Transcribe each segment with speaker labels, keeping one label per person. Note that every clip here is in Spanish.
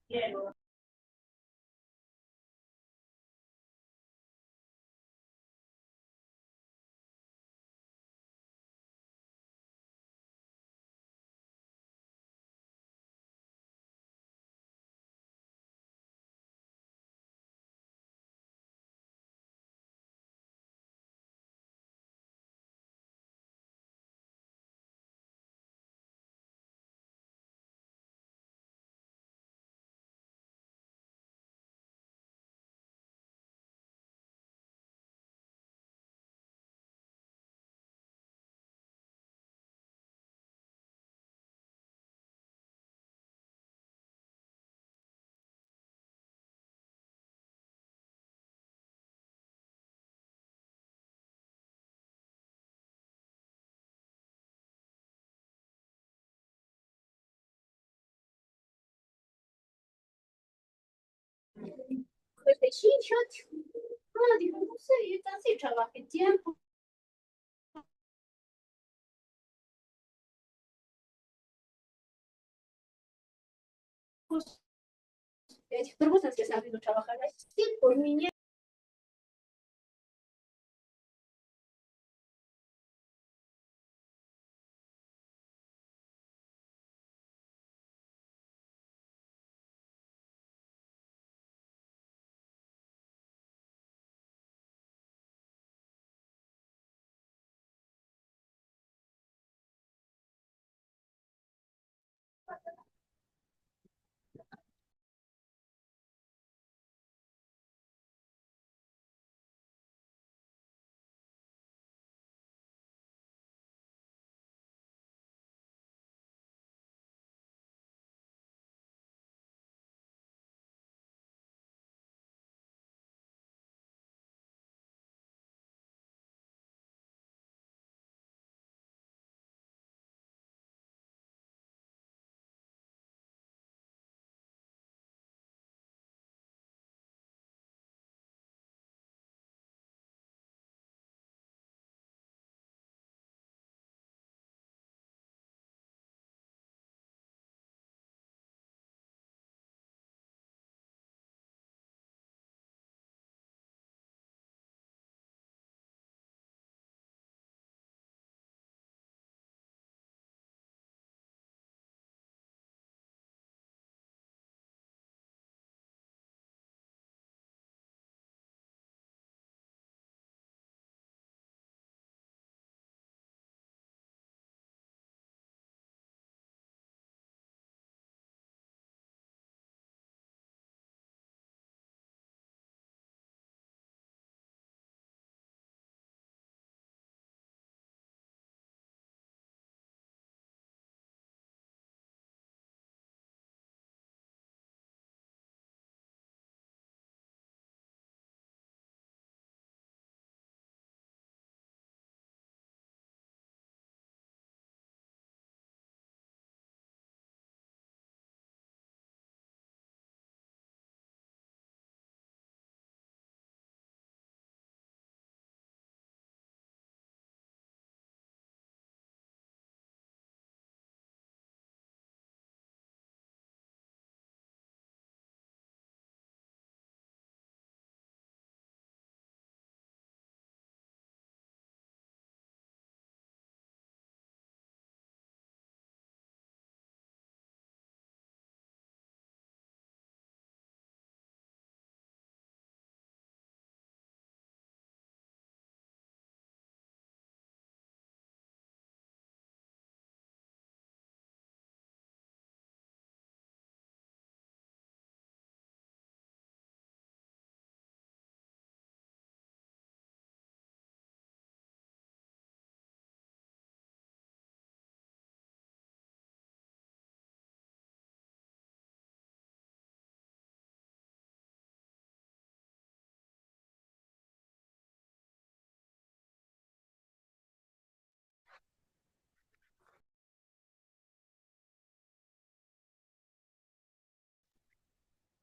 Speaker 1: Pues de Chichot. Ah, dijo, no sé, yo casi trabajé tiempo. Pues, pero vos has sabido trabajar así por niña.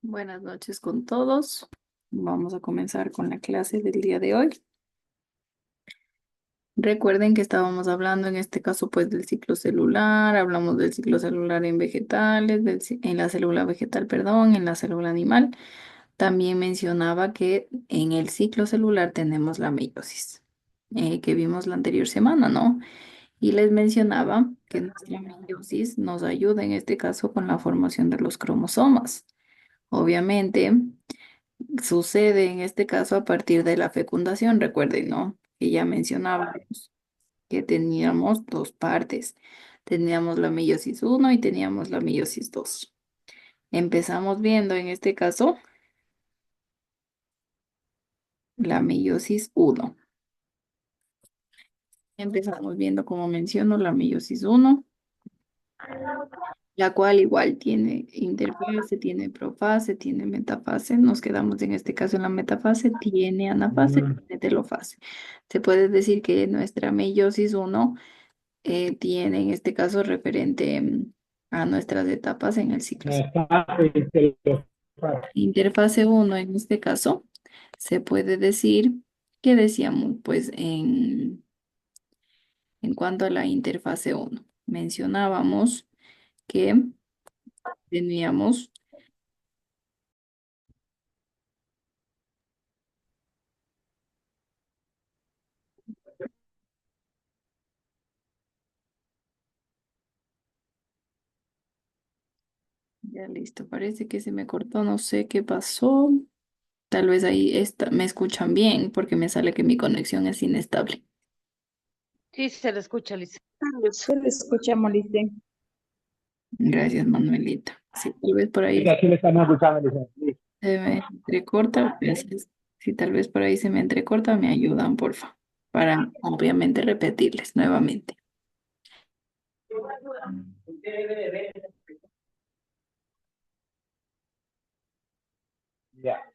Speaker 2: Buenas noches con todos. Vamos a comenzar con la clase del día de hoy. Recuerden que estábamos hablando en este caso pues del ciclo celular, hablamos del ciclo celular en vegetales, en la célula vegetal, perdón, en la célula animal. También mencionaba que en el ciclo celular tenemos la meiosis, que vimos la anterior semana, ¿no? Y les mencionaba que nuestra meiosis nos ayuda en este caso con la formación de los cromosomas. Obviamente, sucede en este caso a partir de la fecundación, recuerden, ¿no? Que ya mencionábamos que teníamos dos partes. Teníamos la meiosis uno y teníamos la meiosis 2. Empezamos viendo en este caso la meiosis uno. Empezamos viendo, como menciono, la meiosis uno, la cual igual tiene interfase, tiene profase, tiene metafase. Nos quedamos en este caso en la metafase, tiene anafase, tiene telofase. Se puede decir que nuestra meiosis uno tiene en este caso referente a nuestras etapas en el ciclo. Interfase uno en este caso se puede decir que decíamos pues en cuanto a la interfase uno mencionábamos que teníamos, ya listo, parece que se me cortó, no sé qué pasó. Tal vez ahí está, me escuchan bien porque me sale que mi conexión es inestable.
Speaker 3: Sí, se le escucha, Liz.
Speaker 4: Se le escucha, Molice.
Speaker 2: Gracias, Manuelita. Sí, tal vez por ahí
Speaker 5: Aquí le estamos escuchando, dice.
Speaker 2: se me entrecorta. Gracias. Si tal vez por ahí se me entrecorta, me ayudan, porfa, para obviamente repetirles nuevamente.
Speaker 5: Ya.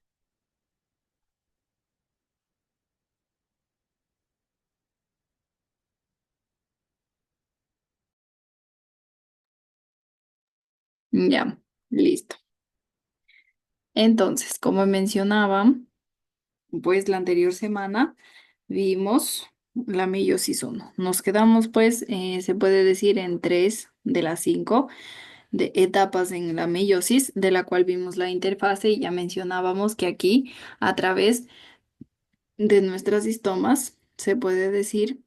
Speaker 2: Ya, listo. Entonces, como mencionaba, pues la anterior semana vimos la meiosis uno. Nos quedamos, pues, se puede decir en tres de las cinco de etapas en la meiosis, de la cual vimos la interfase y ya mencionábamos que aquí, a través de nuestras histomas, se puede decir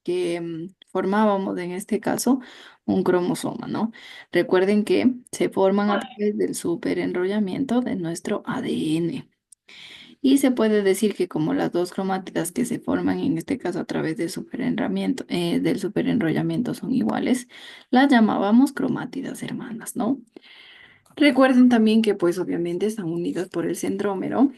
Speaker 2: que formábamos en este caso un cromosoma, ¿no? Recuerden que se forman a través del superenrollamiento de nuestro ADN. Y se puede decir que como las dos cromátidas que se forman en este caso a través del superenrollamiento son iguales, las llamábamos cromátidas hermanas, ¿no? Recuerden también que pues obviamente están unidas por el centrómero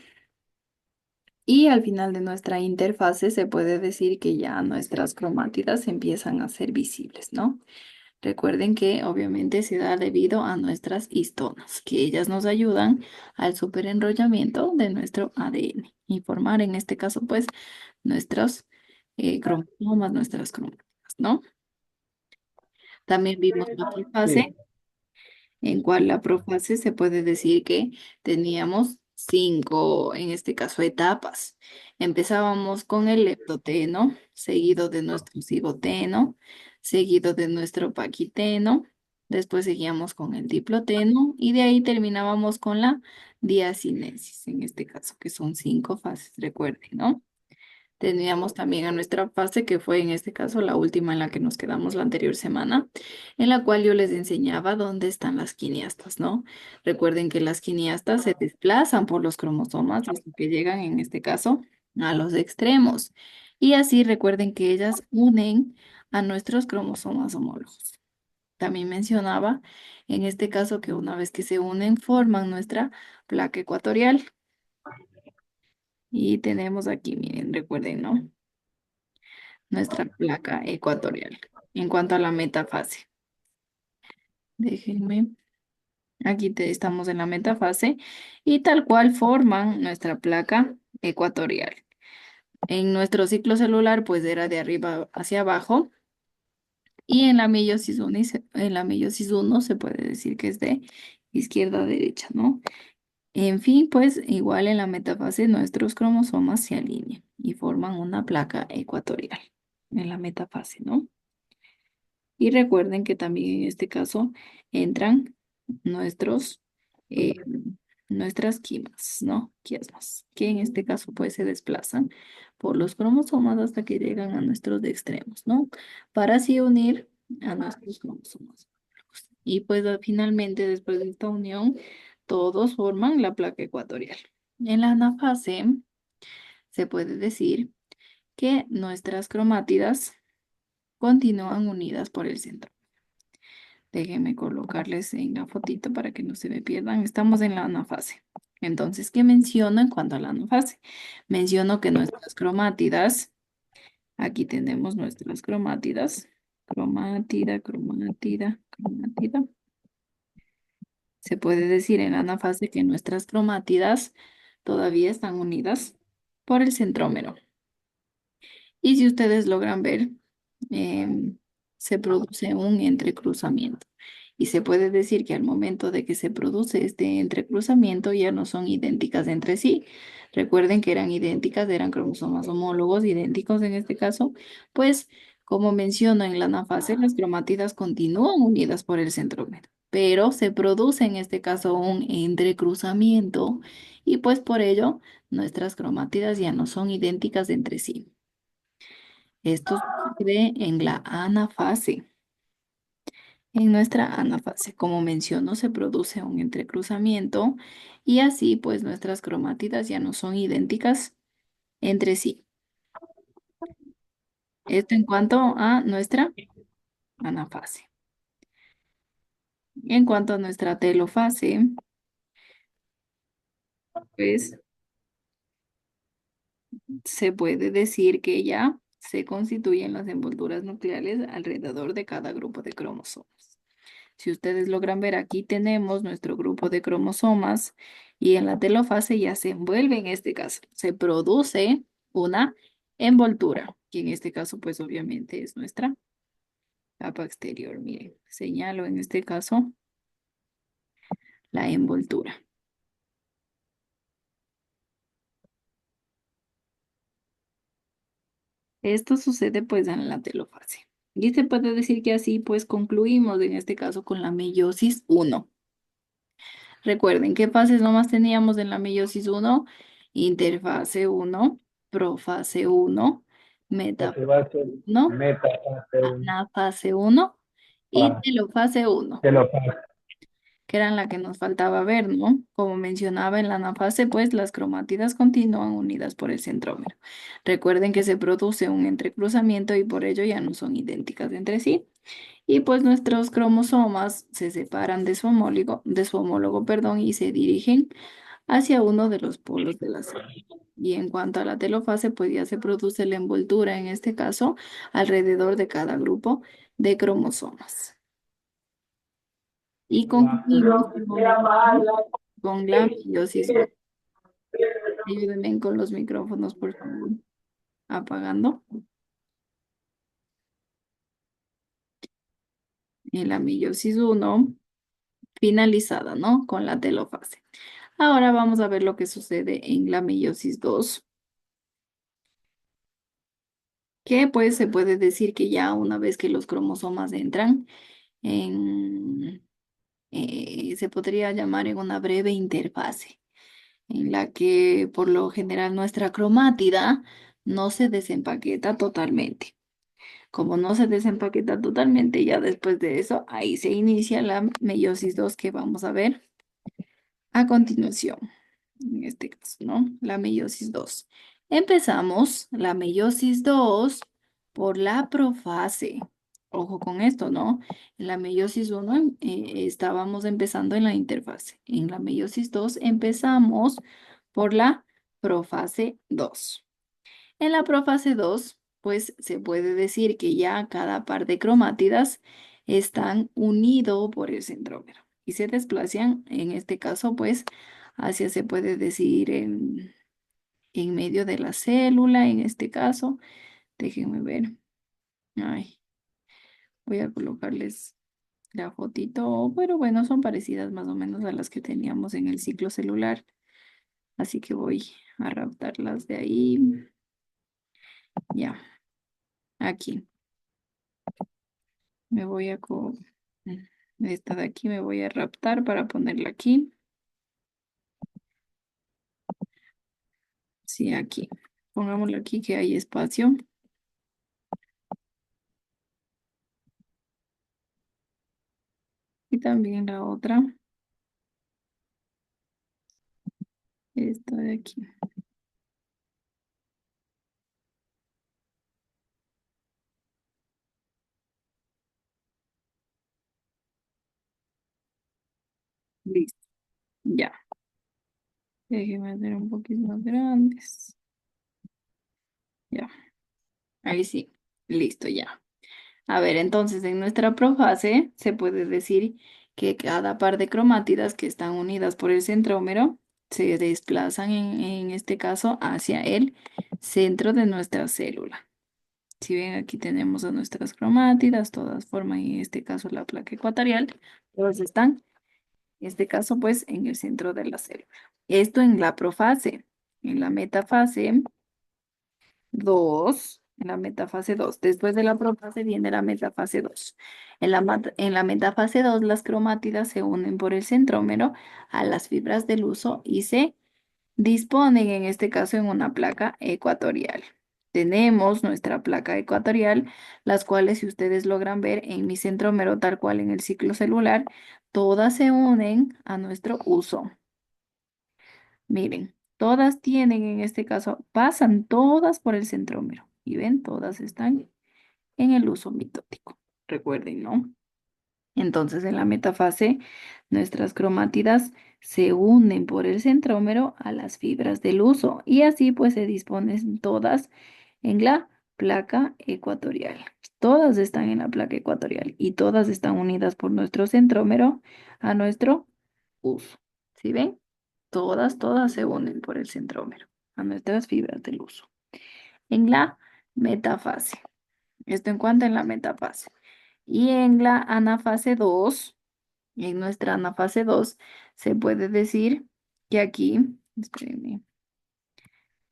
Speaker 2: y al final de nuestra interfase se puede decir que ya nuestras cromátidas empiezan a ser visibles, ¿no? Recuerden que obviamente se da debido a nuestras histonas, que ellas nos ayudan al superenrollamiento de nuestro ADN y formar en este caso pues nuestros cromosomas, nuestras cromátidas, ¿no? También vimos la
Speaker 5: Sí.
Speaker 2: profase, en cual la profase se puede decir que teníamos cinco, en este caso, etapas. Empezábamos con el leptoteno, seguido de nuestro cigoteno, seguido de nuestro paquiteno, después seguíamos con el diploteno y de ahí terminábamos con la diacinesis, en este caso, que son cinco fases, recuerden, ¿no? Teníamos también a nuestra fase, que fue en este caso la última en la que nos quedamos la anterior semana, en la cual yo les enseñaba dónde están las quiniastas, ¿no? Recuerden que las quiniastas se desplazan por los cromosomas hasta que llegan, en este caso, a los extremos. Y así recuerden que ellas unen a nuestros cromosomas homólogos. También mencionaba, en este caso, que una vez que se unen, forman nuestra placa ecuatorial. Y tenemos aquí, miren, recuerden, ¿no? Nuestra placa ecuatorial. En cuanto a la metafase, déjenme, estamos en la metafase y tal cual forman nuestra placa ecuatorial. En nuestro ciclo celular, pues era de arriba hacia abajo y en la meiosis 1, en la meiosis uno se puede decir que es de izquierda a derecha, ¿no? En fin, pues igual en la metafase nuestros cromosomas se alinean y forman una placa ecuatorial. en la metafase, ¿no? Y recuerden que también en este caso entran nuestros, eh, nuestras quimas, ¿no? Quiasmas, que en este caso pues se desplazan por los cromosomas hasta que llegan a nuestros extremos, ¿no? Para así unir a nuestros cromosomas. Y pues finalmente después de esta unión, todos forman la placa ecuatorial. En la anafase se puede decir que nuestras cromátidas continúan unidas por el centro. Déjenme colocarles en la fotito para que no se me pierdan. Estamos en la anafase. Entonces, ¿qué menciono en cuanto a la anafase? Menciono que nuestras cromátidas, aquí tenemos nuestras cromátidas, cromátida, cromátida, cromátida. Se puede decir en la anafase que nuestras cromátidas todavía están unidas por el centrómero. Y si ustedes logran ver, se produce un entrecruzamiento. Y se puede decir que al momento de que se produce este entrecruzamiento ya no son idénticas entre sí. Recuerden que eran idénticas, eran cromosomas homólogos, idénticos en este caso. Pues, como menciono en la anafase, las cromátidas continúan unidas por el centrómero, pero se produce en este caso un entrecruzamiento y pues por ello nuestras cromátidas ya no son idénticas entre sí. Esto sucede en la anafase. En nuestra anafase, como menciono, se produce un entrecruzamiento y así pues nuestras cromátidas ya no son idénticas entre sí. Esto en cuanto a nuestra anafase. En cuanto a nuestra telofase, pues se puede decir que ya se constituyen las envolturas nucleares alrededor de cada grupo de cromosomas. Si ustedes logran ver, aquí tenemos nuestro grupo de cromosomas y en la telofase ya se envuelve en este caso. Se produce una envoltura, que en este caso pues obviamente es nuestra capa exterior. Miren, señalo en este caso la envoltura. Esto sucede pues en la telofase. Y se puede decir que así pues concluimos en este caso con la meiosis 1. Recuerden, ¿qué fases nomás teníamos en la meiosis 1? Interfase 1, profase 1,
Speaker 5: Ese va a ser
Speaker 2: 1,
Speaker 5: metafase 1.
Speaker 2: anafase 1 y
Speaker 5: Ah,
Speaker 2: telofase 1,
Speaker 5: te lo paso.
Speaker 2: que eran la que nos faltaba ver, ¿no? Como mencionaba en la anafase, pues las cromátidas continúan unidas por el centrómero. Recuerden que se produce un entrecruzamiento y por ello ya no son idénticas entre sí. Y pues nuestros cromosomas se separan de su homólogo, perdón, y se dirigen hacia uno de los polos de la célula. Y en cuanto a la telofase, pues ya se produce la envoltura, en este caso, alrededor de cada grupo de cromosomas. Y concluimos con la meiosis 1. Ayúdenme con los micrófonos, por favor. Apagando. En la meiosis 1, finalizada, ¿no? Con la telofase. Ahora vamos a ver lo que sucede en la meiosis 2. Que pues se puede decir que ya una vez que los cromosomas entran en, se podría llamar en una breve interfase, en la que por lo general nuestra cromátida no se desempaqueta totalmente. Como no se desempaqueta totalmente, ya después de eso, ahí se inicia la meiosis 2 que vamos a ver a continuación. En este caso, ¿no? La meiosis 2. Empezamos la meiosis 2 por la profase. Ojo con esto, ¿no? En la meiosis 1 estábamos empezando en la interfase. En la meiosis 2 empezamos por la profase 2. En la profase 2, pues se puede decir que ya cada par de cromátidas están unidos por el centrómero y se desplazan, en este caso, pues, hacia, se puede decir, en medio de la célula, en este caso. Déjenme ver. Ay, voy a colocarles la fotito, pero bueno, son parecidas más o menos a las que teníamos en el ciclo celular. Así que voy a raptarlas de ahí. Ya. aquí. Me voy a esta de aquí me voy a raptar para ponerla aquí. Sí, aquí. Pongámoslo aquí que hay espacio. Y también la otra. Esta de aquí. Listo. Ya. Déjenme hacer un poquito más grandes. Ya. Ahí sí. Listo, ya. A ver, entonces en nuestra profase se puede decir que cada par de cromátidas que están unidas por el centrómero se desplazan en este caso hacia el centro de nuestra célula. Si ven, aquí tenemos a nuestras cromátidas, todas forman en este caso la placa ecuatorial, todas están, en este caso, pues en el centro de la célula. Esto en la profase. En la metafase 2, en la metafase 2. Después de la profase viene la metafase 2. En la metafase 2, las cromátidas se unen por el centrómero a las fibras del huso y se disponen en este caso en una placa ecuatorial. Tenemos nuestra placa ecuatorial, las cuales si ustedes logran ver en mi centrómero tal cual en el ciclo celular, todas se unen a nuestro uso. Miren, todas tienen en este caso, pasan todas por el centrómero. Y ven, todas están en el uso mitótico. Recuerden, ¿no? Entonces, en la metafase, nuestras cromátidas se unen por el centrómero a las fibras del huso y así pues se disponen todas en la placa ecuatorial. Todas están en la placa ecuatorial y todas están unidas por nuestro centrómero a nuestro uso. ¿Sí ven? Todas se unen por el centrómero a nuestras fibras del huso. En la metafase. Esto en cuanto en la metafase. Y en la anafase 2, en nuestra anafase 2, se puede decir que aquí, espérenme,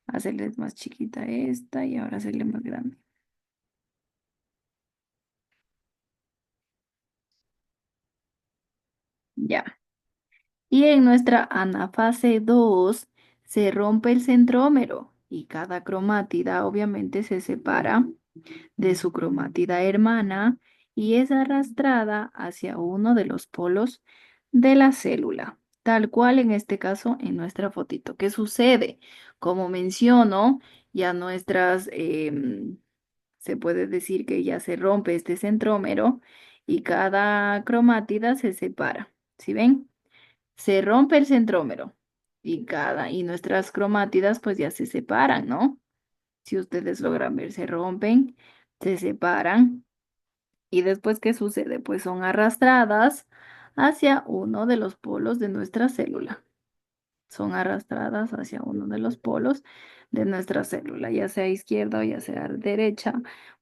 Speaker 2: hacerles más chiquita esta y ahora hacerle más grande. Ya. Y en nuestra anafase 2 se rompe el centrómero y cada cromátida obviamente se separa de su cromátida hermana y es arrastrada hacia uno de los polos de la célula, tal cual en este caso en nuestra fotito. ¿Qué sucede? Como menciono, ya se puede decir que ya se rompe este centrómero y cada cromátida se separa. ¿Sí ven? Se rompe el centrómero y nuestras cromátidas pues ya se separan, ¿no? Si ustedes logran ver, se rompen, se separan y después, ¿qué sucede? Pues son arrastradas hacia uno de los polos de nuestra célula. Son arrastradas hacia uno de los polos de nuestra célula, ya sea izquierda o ya sea derecha,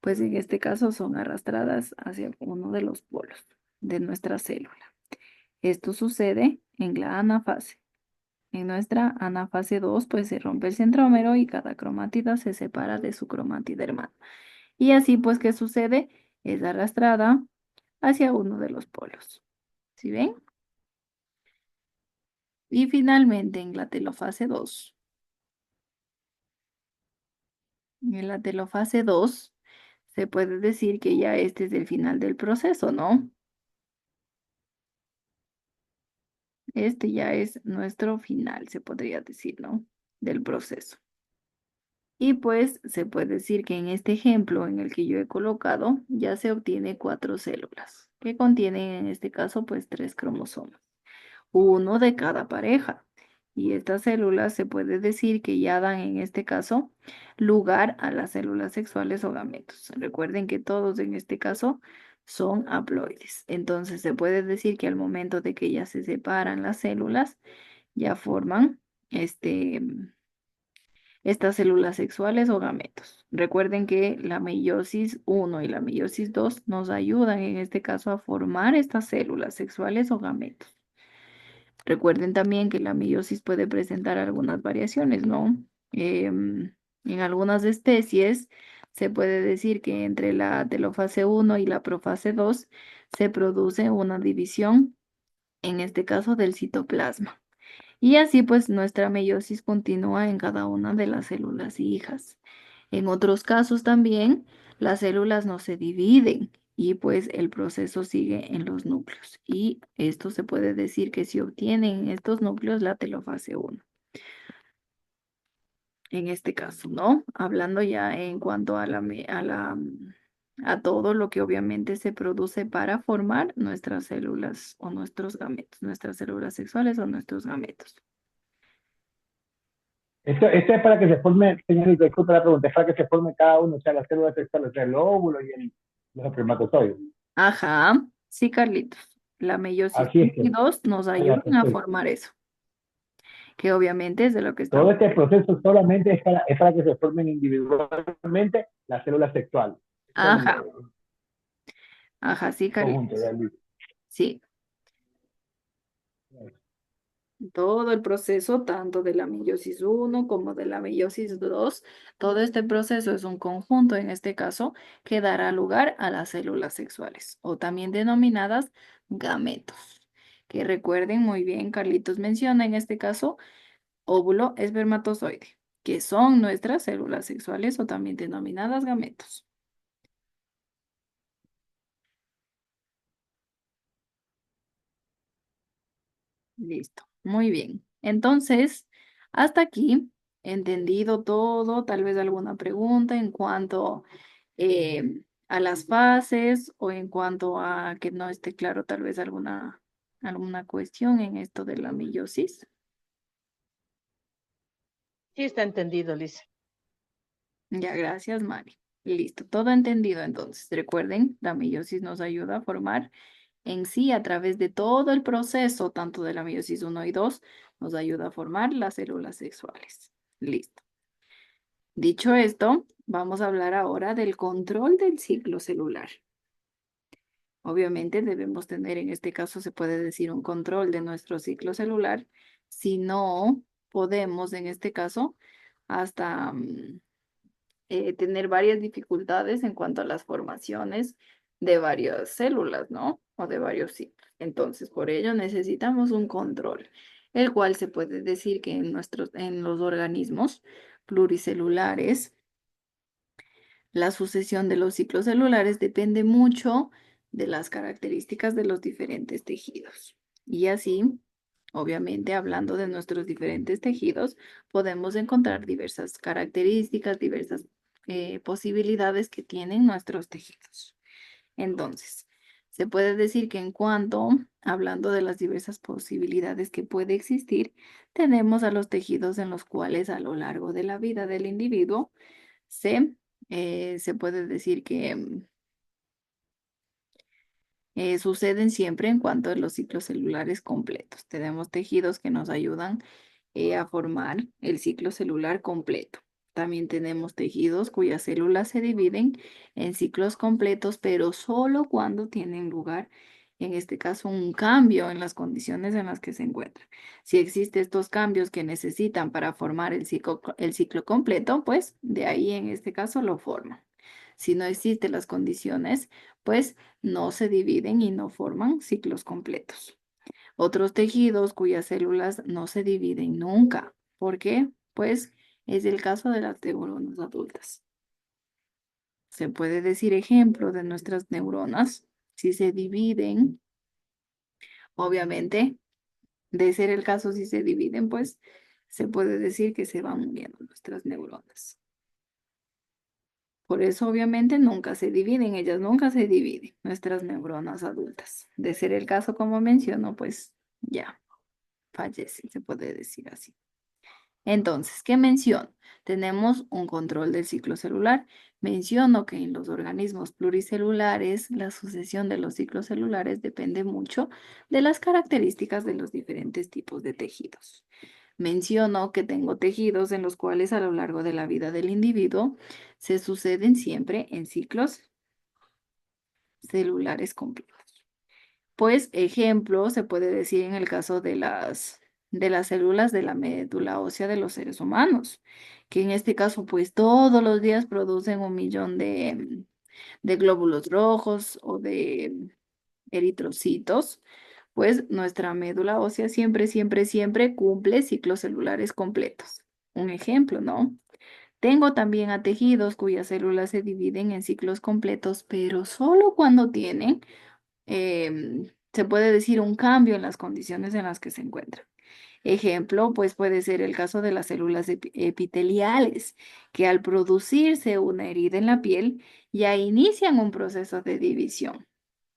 Speaker 2: pues en este caso son arrastradas hacia uno de los polos de nuestra célula. Esto sucede en la anafase. En nuestra anafase 2, pues se rompe el centrómero y cada cromátida se separa de su cromátida hermana. Y así, pues, ¿qué sucede? Es arrastrada hacia uno de los polos. ¿Sí ven? Y finalmente, en la telofase 2. En la telofase 2, se puede decir que ya este es el final del proceso, ¿no? Este ya es nuestro final, se podría decir, ¿no? Del proceso. Y pues se puede decir que en este ejemplo en el que yo he colocado ya se obtiene 4 células que contienen en este caso pues 3 cromosomas, uno de cada pareja. Y estas células se puede decir que ya dan en este caso lugar a las células sexuales o gametos. Recuerden que todos en este caso son haploides. Entonces se puede decir que al momento de que ya se separan las células, ya forman estas células sexuales o gametos. Recuerden que la meiosis 1 y la meiosis 2 nos ayudan en este caso a formar estas células sexuales o gametos. Recuerden también que la meiosis puede presentar algunas variaciones, ¿no? En algunas especies se puede decir que entre la telofase 1 y la profase 2 se produce una división, en este caso del citoplasma. Y así pues nuestra meiosis continúa en cada una de las células hijas. En otros casos también las células no se dividen y pues el proceso sigue en los núcleos. Y esto se puede decir que se obtiene en estos núcleos la telofase 1. En este caso, ¿no? Hablando ya en cuanto a a todo lo que obviamente se produce para formar nuestras células o nuestros gametos, nuestras células sexuales o nuestros gametos.
Speaker 5: Esto es para que se forme, señorita, disculpe la pregunta, es para que se forme cada uno, o sea, las células sexuales, o sea, el óvulo y los espermatozoides.
Speaker 2: Ajá, sí, Carlitos. La meiosis
Speaker 5: Así
Speaker 2: 1
Speaker 5: es que,
Speaker 2: y 2 nos
Speaker 5: ya,
Speaker 2: ayudan a
Speaker 5: perfecto.
Speaker 2: formar eso, que obviamente es de lo que
Speaker 5: Todo
Speaker 2: estamos.
Speaker 5: este proceso solamente es para que se formen individualmente las células sexuales. Son
Speaker 2: Ajá, ajá, sí,
Speaker 5: conjunto,
Speaker 2: Carlitos.
Speaker 5: ya listo.
Speaker 2: Sí, todo el proceso, tanto de la meiosis 1 como de la meiosis 2, todo este proceso es un conjunto, en este caso, que dará lugar a las células sexuales, o también denominadas gametos. Que recuerden muy bien, Carlitos menciona en este caso óvulo, espermatozoide, que son nuestras células sexuales o también denominadas gametos. Listo, muy bien. Entonces, hasta aquí, entendido todo, tal vez alguna pregunta en cuanto a las fases o en cuanto a que no esté claro tal vez alguna cuestión en esto de la meiosis.
Speaker 3: Sí está entendido, Lisa.
Speaker 2: Ya, gracias, Mari. Listo, todo entendido entonces. Recuerden, la meiosis nos ayuda a formar en sí a través de todo el proceso, tanto de la meiosis 1 y 2, nos ayuda a formar las células sexuales. Listo. Dicho esto, vamos a hablar ahora del control del ciclo celular. Obviamente debemos tener, en este caso se puede decir un control de nuestro ciclo celular. Si no, podemos, en este caso, hasta tener varias dificultades en cuanto a las formaciones de varias células, ¿no? O de varios ciclos. Entonces, por ello necesitamos un control, el cual se puede decir que en los organismos pluricelulares, la sucesión de los ciclos celulares depende mucho de las características de los diferentes tejidos. Y así, obviamente, hablando de nuestros diferentes tejidos, podemos encontrar diversas características, diversas posibilidades que tienen nuestros tejidos. Entonces, se puede decir que en cuanto, hablando de las diversas posibilidades que puede existir, tenemos a los tejidos en los cuales a lo largo de la vida del individuo se puede decir que suceden siempre en cuanto a los ciclos celulares completos. Tenemos tejidos que nos ayudan a formar el ciclo celular completo. También tenemos tejidos cuyas células se dividen en ciclos completos, pero solo cuando tienen lugar, en este caso, un cambio en las condiciones en las que se encuentran. Si existen estos cambios que necesitan para formar el ciclo completo, pues de ahí en este caso lo forman. Si no existen las condiciones, pues no se dividen y no forman ciclos completos. Otros tejidos cuyas células no se dividen nunca. ¿Por qué? Pues es el caso de las neuronas adultas. Se puede decir ejemplo de nuestras neuronas. Si se dividen, obviamente, de ser el caso si se dividen, pues se puede decir que se van muriendo nuestras neuronas. Por eso, obviamente, nunca se dividen, ellas nunca se dividen, nuestras neuronas adultas. De ser el caso, como menciono, pues ya fallecen, se puede decir así. Entonces, ¿qué menciono? Tenemos un control del ciclo celular. Menciono que en los organismos pluricelulares, la sucesión de los ciclos celulares depende mucho de las características de los diferentes tipos de tejidos. Menciono que tengo tejidos en los cuales a lo largo de la vida del individuo se suceden siempre en ciclos celulares completos. Pues ejemplo, se puede decir en el caso de las de las células de la médula ósea de los seres humanos, que en este caso pues todos los días producen 1 millón de glóbulos rojos o de eritrocitos, pues nuestra médula ósea siempre, siempre, siempre cumple ciclos celulares completos. Un ejemplo, ¿no? Tengo también a tejidos cuyas células se dividen en ciclos completos, pero solo cuando tienen, se puede decir, un cambio en las condiciones en las que se encuentran. Ejemplo, pues puede ser el caso de las células epiteliales, que al producirse una herida en la piel, ya inician un proceso de división.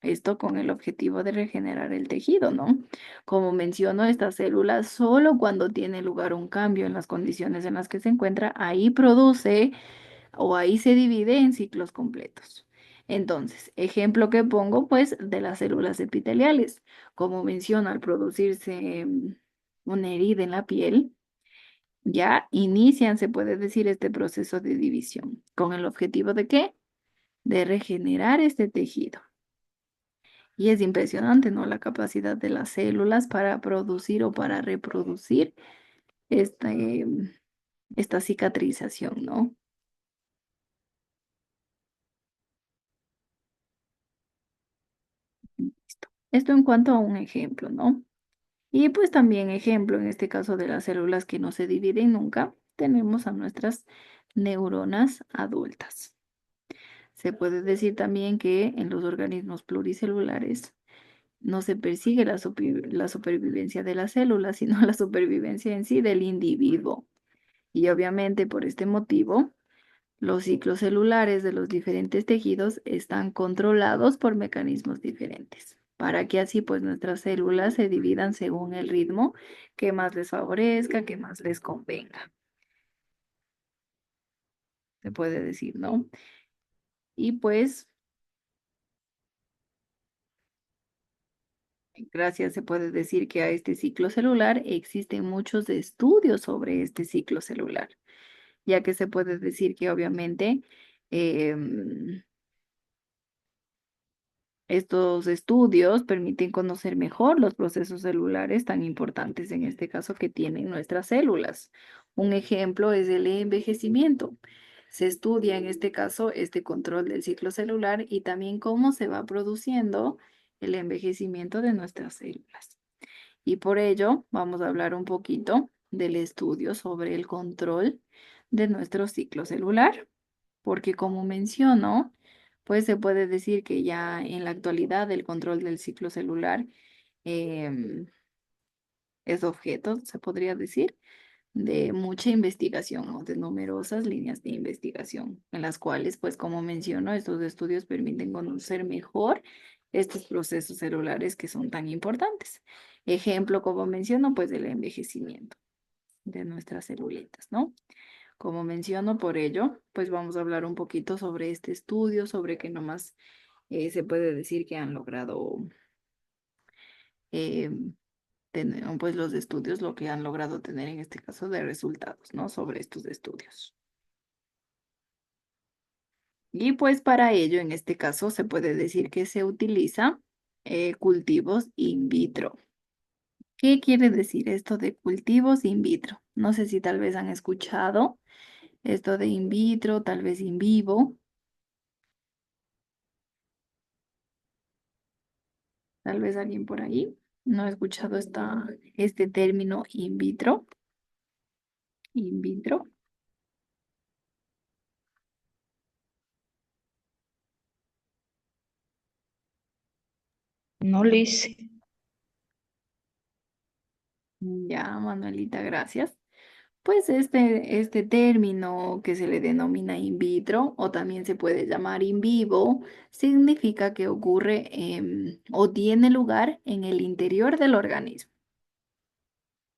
Speaker 2: Esto con el objetivo de regenerar el tejido, ¿no? Como menciono, estas células solo cuando tiene lugar un cambio en las condiciones en las que se encuentra, ahí produce o ahí se divide en ciclos completos. Entonces, ejemplo que pongo, pues, de las células epiteliales. Como menciono, al producirse una herida en la piel, ya inician, se puede decir, este proceso de división. ¿Con el objetivo de qué? De regenerar este tejido. Y es impresionante, ¿no? La capacidad de las células para producir o para reproducir este, esta cicatrización, ¿no? Listo. Esto en cuanto a un ejemplo, ¿no? Y pues también ejemplo, en este caso de las células que no se dividen nunca, tenemos a nuestras neuronas adultas. Se puede decir también que en los organismos pluricelulares no se persigue la supervivencia de las células, sino la supervivencia en sí del individuo. Y obviamente por este motivo, los ciclos celulares de los diferentes tejidos están controlados por mecanismos diferentes, para que así pues nuestras células se dividan según el ritmo que más les favorezca, que más les convenga. Se puede decir, ¿no? Y pues, gracias, se puede decir que a este ciclo celular existen muchos estudios sobre este ciclo celular, ya que se puede decir que obviamente estos estudios permiten conocer mejor los procesos celulares tan importantes en este caso que tienen nuestras células. Un ejemplo es el envejecimiento. Se estudia en este caso este control del ciclo celular y también cómo se va produciendo el envejecimiento de nuestras células. Y por ello vamos a hablar un poquito del estudio sobre el control de nuestro ciclo celular, porque como menciono, pues se puede decir que ya en la actualidad el control del ciclo celular em, es objeto, se podría decir, de mucha investigación o de numerosas líneas de investigación, en las cuales, pues como menciono, estos estudios permiten conocer mejor estos procesos celulares que son tan importantes. Ejemplo, como menciono, pues del envejecimiento de nuestras celulitas, ¿no? Como menciono, por ello, pues vamos a hablar un poquito sobre este estudio, sobre que nomás se puede decir que han logrado, eh, pues los estudios, lo que han logrado tener en este caso de resultados, ¿no? Sobre estos estudios. Y pues para ello, en este caso, se puede decir que se utiliza cultivos in vitro. ¿Qué quiere decir esto de cultivos in vitro? No sé si tal vez han escuchado esto de in vitro, tal vez in vivo. Tal vez alguien por ahí no ha escuchado este término in vitro. In vitro.
Speaker 4: No, Liz.
Speaker 2: Ya, Manuelita, gracias. Pues este término que se le denomina in vitro o también se puede llamar in vivo, significa que ocurre o tiene lugar en el interior del organismo.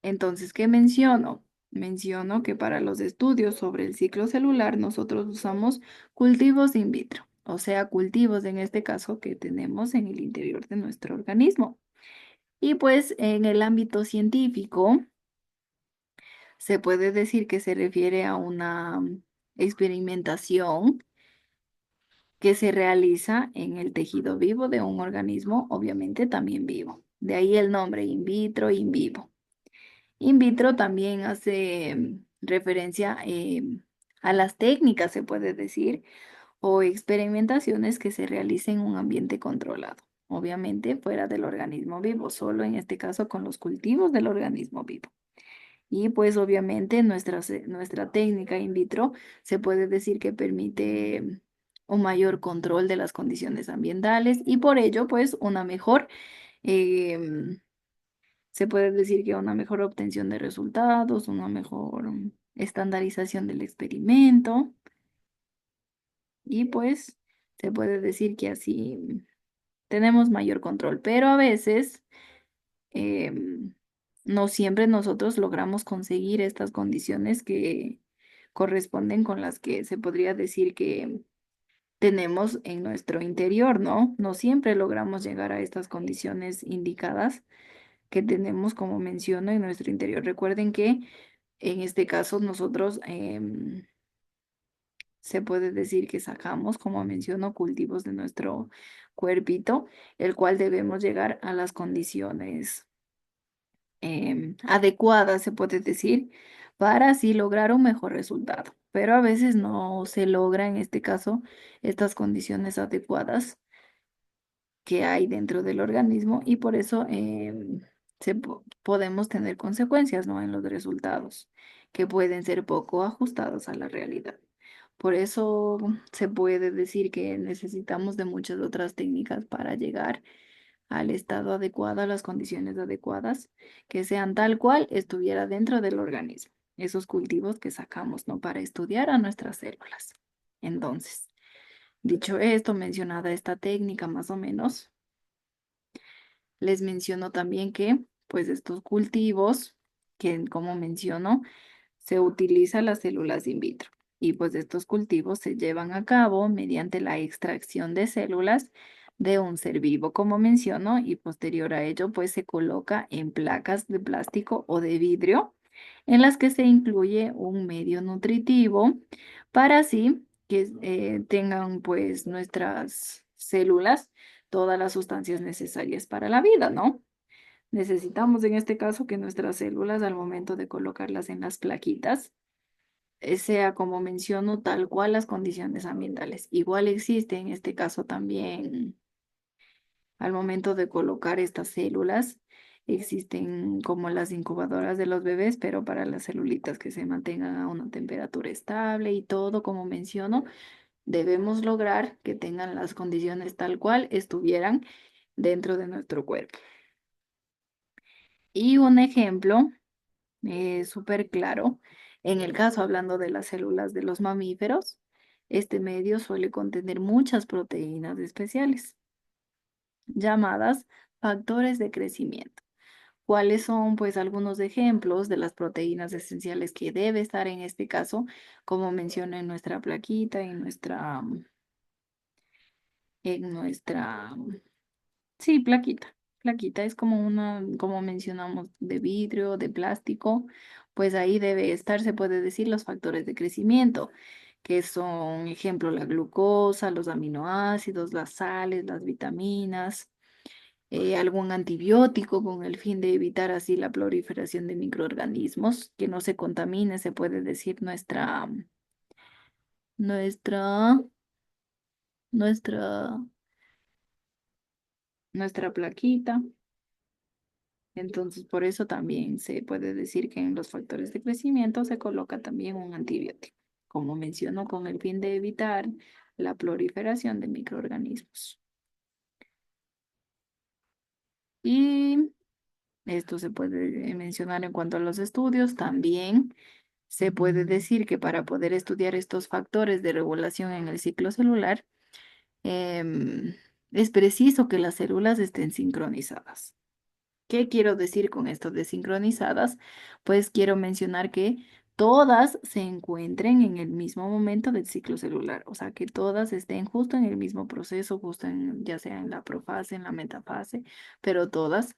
Speaker 2: Entonces, ¿qué menciono? Menciono que para los estudios sobre el ciclo celular nosotros usamos cultivos in vitro, o sea, cultivos en este caso que tenemos en el interior de nuestro organismo. Y pues en el ámbito científico se puede decir que se refiere a una experimentación que se realiza en el tejido vivo de un organismo, obviamente también vivo. De ahí el nombre in vitro, in vivo. In vitro también hace referencia a las técnicas, se puede decir, o experimentaciones que se realicen en un ambiente controlado. Obviamente fuera del organismo vivo, solo en este caso con los cultivos del organismo vivo. Y pues obviamente nuestra técnica in vitro se puede decir que permite un mayor control de las condiciones ambientales y por ello pues una mejor, em, se puede decir que una mejor obtención de resultados, una mejor estandarización del experimento y pues se puede decir que así tenemos mayor control, pero a veces em, no siempre nosotros logramos conseguir estas condiciones que corresponden con las que se podría decir que tenemos en nuestro interior, ¿no? No siempre logramos llegar a estas condiciones indicadas que tenemos, como menciono, en nuestro interior. Recuerden que en este caso nosotros se puede decir que sacamos, como menciono, cultivos de nuestro cuerpito, el cual debemos llegar a las condiciones adecuadas, se puede decir, para así lograr un mejor resultado. Pero a veces no se logra, en este caso, estas condiciones adecuadas que hay dentro del organismo y por eso podemos tener consecuencias, ¿no? En los resultados que pueden ser poco ajustados a la realidad. Por eso se puede decir que necesitamos de muchas otras técnicas para llegar al estado adecuado, a las condiciones adecuadas, que sean tal cual estuviera dentro del organismo. Esos cultivos que sacamos, ¿no? Para estudiar a nuestras células. Entonces, dicho esto, mencionada esta técnica más o menos, les menciono también que, pues, estos cultivos, que como menciono, se utilizan las células in vitro. Y pues estos cultivos se llevan a cabo mediante la extracción de células de un ser vivo, como menciono, y posterior a ello, pues se coloca en placas de plástico o de vidrio en las que se incluye un medio nutritivo para así que tengan pues nuestras células todas las sustancias necesarias para la vida, ¿no? Necesitamos en este caso que nuestras células al momento de colocarlas en las plaquitas sea como menciono tal cual las condiciones ambientales. Igual existe en este caso también al momento de colocar estas células. Existen como las incubadoras de los bebés, pero para las celulitas que se mantengan a una temperatura estable y todo, como menciono, debemos lograr que tengan las condiciones tal cual estuvieran dentro de nuestro cuerpo. Y un ejemplo súper claro, en el caso hablando de las células de los mamíferos, este medio suele contener muchas proteínas especiales llamadas factores de crecimiento. ¿Cuáles son, pues, algunos ejemplos de las proteínas esenciales que debe estar en este caso, como mencioné en nuestra plaquita, en nuestra, sí, plaquita. Plaquita es como una, como mencionamos, de vidrio, de plástico, pues ahí debe estar, se puede decir, los factores de crecimiento, que son, ejemplo, la glucosa, los aminoácidos, las sales, las vitaminas, algún antibiótico con el fin de evitar así la proliferación de microorganismos, que no se contamine, se puede decir, nuestra, nuestra, nuestra plaquita. Entonces, por eso también se puede decir que en los factores de crecimiento se coloca también un antibiótico, como menciono, con el fin de evitar la proliferación de microorganismos. Y esto se puede mencionar en cuanto a los estudios. También se puede decir que para poder estudiar estos factores de regulación en el ciclo celular, em, es preciso que las células estén sincronizadas. ¿Qué quiero decir con esto de sincronizadas? Pues quiero mencionar que todas se encuentren en el mismo momento del ciclo celular, o sea, que todas estén justo en el mismo proceso, justo en, ya sea en la profase, en la metafase, pero todas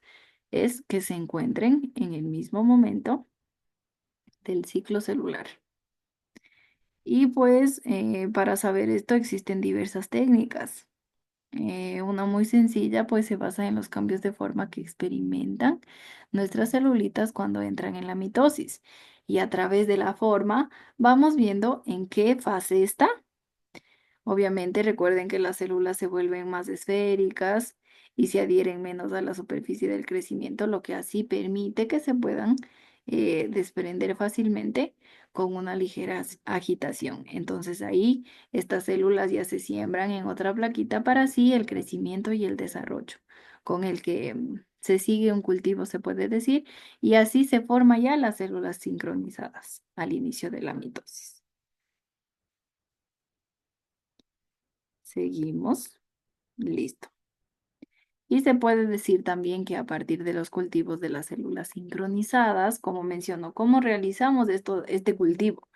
Speaker 2: es que se encuentren en el mismo momento del ciclo celular. Y pues para saber esto existen diversas técnicas. Una muy sencilla, pues se basa en los cambios de forma que experimentan nuestras celulitas cuando entran en la mitosis. Y a través de la forma vamos viendo en qué fase está. Obviamente recuerden que las células se vuelven más esféricas y se adhieren menos a la superficie del crecimiento, lo que así permite que se puedan desprender fácilmente con una ligera agitación. Entonces ahí estas células ya se siembran en otra plaquita para así el crecimiento y el desarrollo, con el que se sigue un cultivo, se puede decir, y así se forman ya las células sincronizadas al inicio de la mitosis. Seguimos. Listo. Y se puede decir también que a partir de los cultivos de las células sincronizadas, como menciono, ¿cómo realizamos este cultivo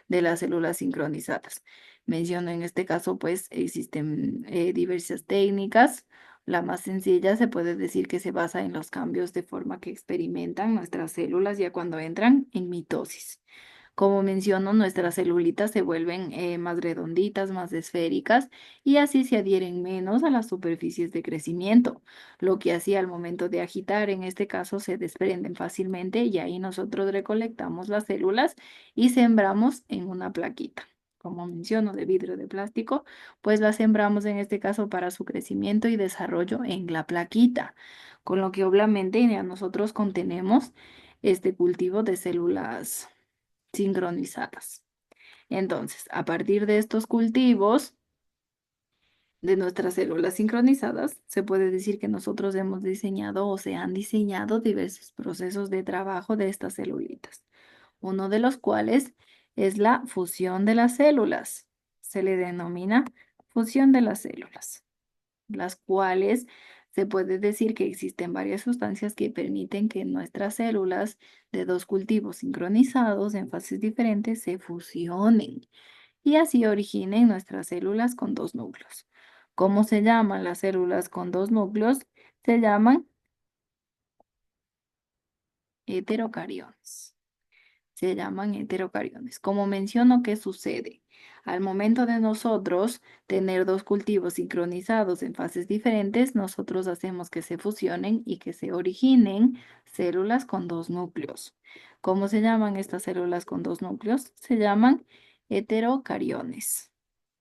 Speaker 2: de las células sincronizadas? Menciono en este caso, pues existen diversas técnicas. La más sencilla se puede decir que se basa en los cambios de forma que experimentan nuestras células ya cuando entran en mitosis. Como menciono, nuestras celulitas se vuelven más redonditas, más esféricas y así se adhieren menos a las superficies de crecimiento, lo que así al momento de agitar, en este caso, se desprenden fácilmente y ahí nosotros recolectamos las células y sembramos en una plaquita. Como menciono, de vidrio de plástico, pues las sembramos en este caso para su crecimiento y desarrollo en la plaquita, con lo que obviamente ya nosotros contenemos este cultivo de células sincronizadas. Entonces, a partir de estos cultivos de nuestras células sincronizadas, se puede decir que nosotros hemos diseñado o se han diseñado diversos procesos de trabajo de estas celulitas, uno de los cuales es la fusión de las células. Se le denomina fusión de las células, las cuales se puede decir que existen varias sustancias que permiten que nuestras células de dos cultivos sincronizados en fases diferentes se fusionen y así originen nuestras células con dos núcleos. ¿Cómo se llaman las células con dos núcleos? Se llaman heterocariones. Se llaman heterocariones. Como menciono, ¿qué sucede? Al momento de nosotros tener dos cultivos sincronizados en fases diferentes, nosotros hacemos que se fusionen y que se originen células con dos núcleos. ¿Cómo se llaman estas células con dos núcleos? Se llaman heterocariones,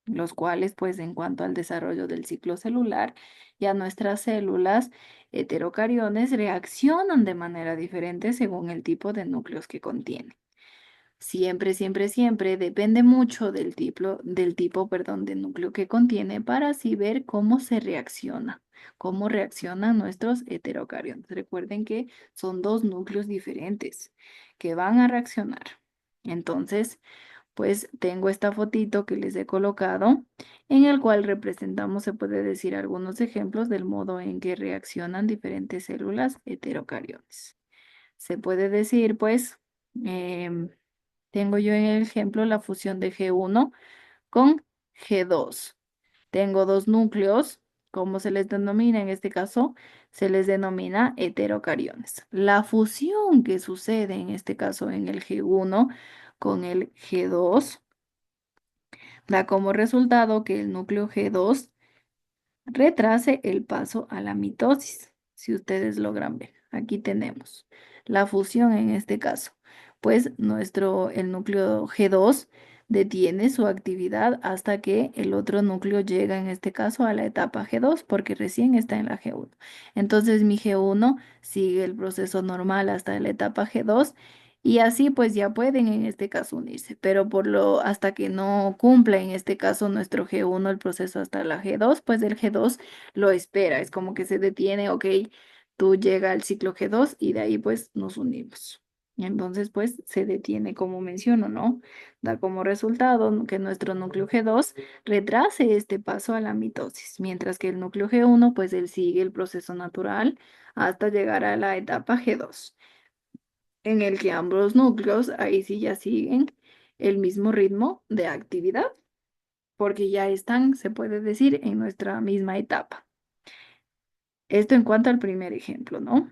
Speaker 2: los cuales, pues, en cuanto al desarrollo del ciclo celular, ya nuestras células heterocariones reaccionan de manera diferente según el tipo de núcleos que contienen. Siempre, siempre, siempre depende mucho del tipo, perdón, de núcleo que contiene para así ver cómo se reacciona, cómo reaccionan nuestros heterocariones. Recuerden que son dos núcleos diferentes que van a reaccionar. Entonces, pues tengo esta fotito que les he colocado en el cual representamos, se puede decir, algunos ejemplos del modo en que reaccionan diferentes células heterocariones. Se puede decir, pues, tengo yo en el ejemplo la fusión de G1 con G2. Tengo dos núcleos, ¿cómo se les denomina? En este caso, se les denomina heterocariones. La fusión que sucede en este caso en el G1 con el G2 da como resultado que el núcleo G2 retrase el paso a la mitosis, si ustedes logran ver. Aquí tenemos la fusión en este caso, pues el núcleo G2 detiene su actividad hasta que el otro núcleo llega, en este caso, a la etapa G2, porque recién está en la G1. Entonces mi G1 sigue el proceso normal hasta la etapa G2 y así pues ya pueden en este caso unirse, pero hasta que no cumpla en este caso nuestro G1 el proceso hasta la G2, pues el G2 lo espera, es como que se detiene, ok, tú llega al ciclo G2 y de ahí pues nos unimos. Entonces pues se detiene como menciono, ¿no? Da como resultado que nuestro núcleo G2 retrase este paso a la mitosis, mientras que el núcleo G1 pues él sigue el proceso natural hasta llegar a la etapa G2 en el que ambos núcleos ahí sí ya siguen el mismo ritmo de actividad, porque ya están, se puede decir, en nuestra misma etapa. Esto en cuanto al primer ejemplo, ¿no?